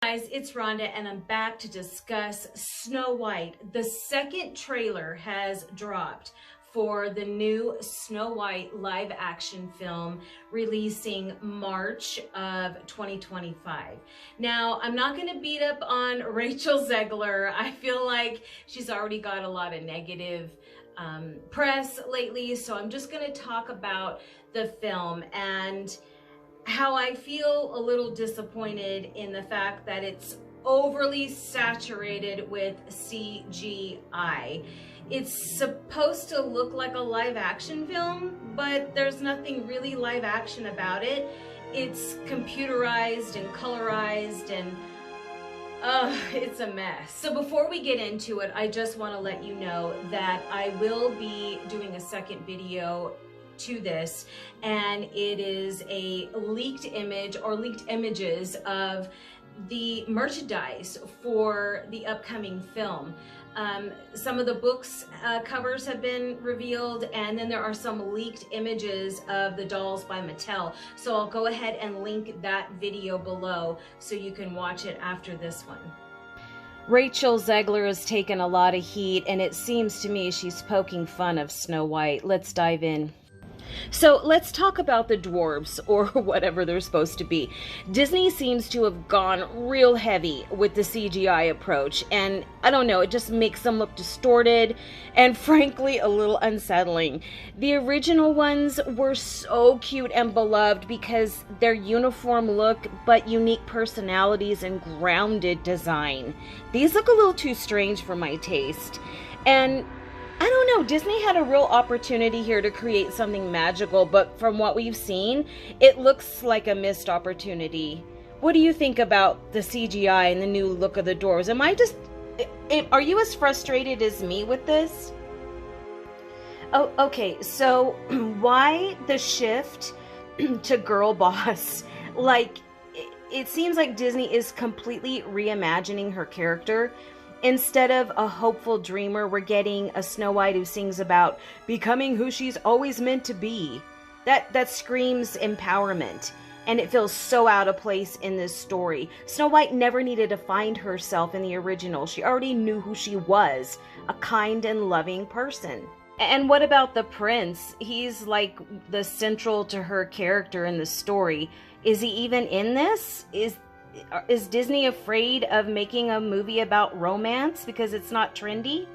Guys, it's Rhonda and I'm back to discuss Snow White. The second trailer has dropped for the new Snow White live action film releasing March of 2025. Now, I'm not going to beat up on Rachel Zegler. I feel like she's already got a lot of negative press lately, so I'm just going to talk about the film and how I feel a little disappointed in the fact that it's overly saturated with CGI. It's supposed to look like a live action film, but there's nothing really live action about it. It's computerized and colorized and it's a mess. So before we get into it, I just want to let you know that I will be doing a second video to this, and it is a leaked image or leaked images of the merchandise for the upcoming film. Some of the books covers have been revealed, and then there are some leaked images of the dolls by Mattel. So I'll go ahead and link that video below so you can watch it after this one. Rachel Zegler has taken a lot of heat, and it seems to me she's poking fun of Snow White. Let's dive in. So let's talk about the dwarves, or whatever they're supposed to be. Disney seems to have gone real heavy with the CGI approach, and I don't know, it just makes them look distorted and frankly a little unsettling. The original ones were so cute and beloved because their uniform look but unique personalities and grounded design. These look a little too strange for my taste, and I don't know, Disney had a real opportunity here to create something magical, but from what we've seen, it looks like a missed opportunity. What do you think about the CGI and the new look of the dwarves? Are you as frustrated as me with this? Oh, okay, so why the shift to girl boss? Like, it seems like Disney is completely reimagining her character. Instead of a hopeful dreamer, we're getting a Snow White who sings about becoming who she's always meant to be. That screams empowerment, and it feels so out of place in this story. Snow White never needed to find herself in the original. She already knew who she was, a kind and loving person. And what about the prince? He's like the central to her character in the story. Is he even in this? Is Disney afraid of making a movie about romance because it's not trendy?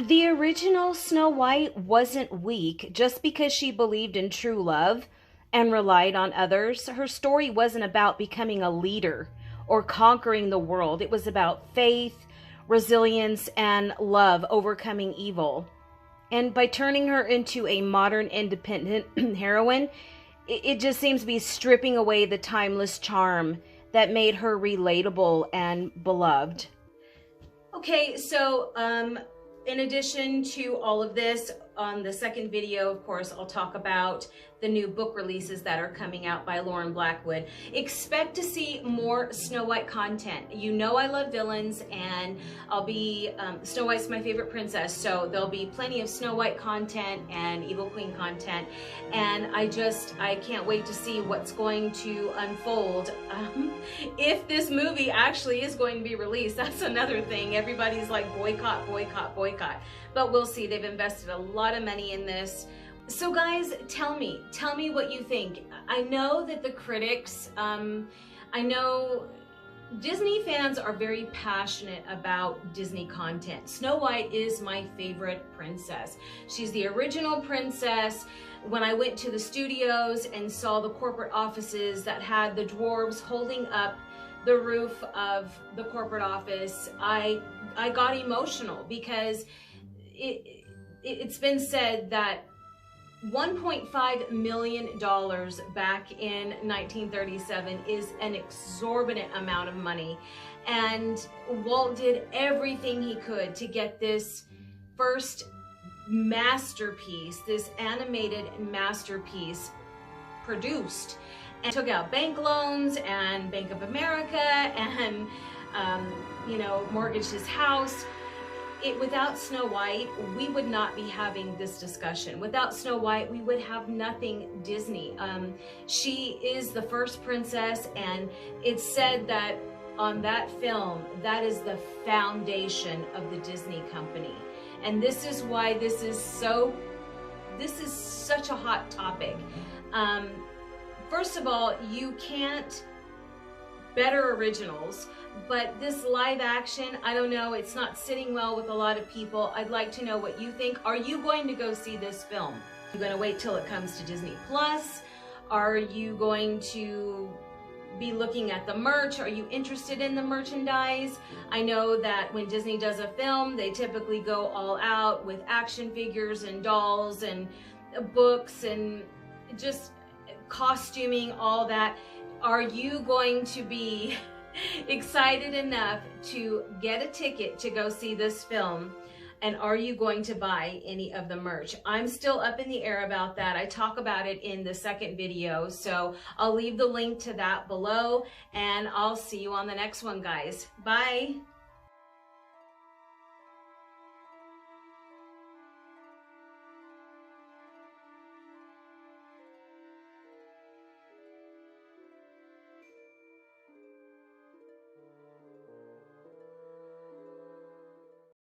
The original Snow White wasn't weak just because she believed in true love and relied on others. Her story wasn't about becoming a leader or conquering the world. It was about faith, resilience, and love overcoming evil. And by turning her into a modern independent heroine, it just seems to be stripping away the timeless charm that made her relatable and beloved. Okay, so in addition to all of this, on the second video, of course, I'll talk about the new book releases that are coming out by Lauren Blackwood. Expect to see more Snow White content. You know I love villains, and Snow White's my favorite princess, so there'll be plenty of Snow White content and Evil Queen content, and I can't wait to see what's going to unfold. If this movie actually is going to be released, that's another thing. Everybody's like boycott, boycott, boycott. But we'll see. They've invested a lot of money in this. So guys, tell me what you think. I know that the critics, I know Disney fans are very passionate about Disney content. Snow White is my favorite princess. She's the original princess. When I went to the studios and saw the corporate offices that had the dwarves holding up the roof of the corporate office, I got emotional because it's been said that $1.5 million back in 1937 is an exorbitant amount of money, and Walt did everything he could to get this first masterpiece, this animated masterpiece, produced, and took out bank loans and Bank of America and mortgaged his house. without Snow White, we would not be having this discussion. Without Snow White, we would have nothing Disney. She is the first princess, and it's said that on that film, that is the foundation of the Disney company. And this is why this is such a hot topic. First of all, you can't better originals, but this live action, I don't know, it's not sitting well with a lot of people. I'd like to know what you think. Are you going to go see this film? Are you going to wait till it comes to Disney Plus? Are you going to be looking at the merch? Are you interested in the merchandise? I know that when Disney does a film, they typically go all out with action figures and dolls and books and just costuming, all that. Are you going to be excited enough to get a ticket to go see this film? And are you going to buy any of the merch? I'm still up in the air about that. I talk about it in the second video, so I'll leave the link to that below, and I'll see you on the next one, guys. Bye.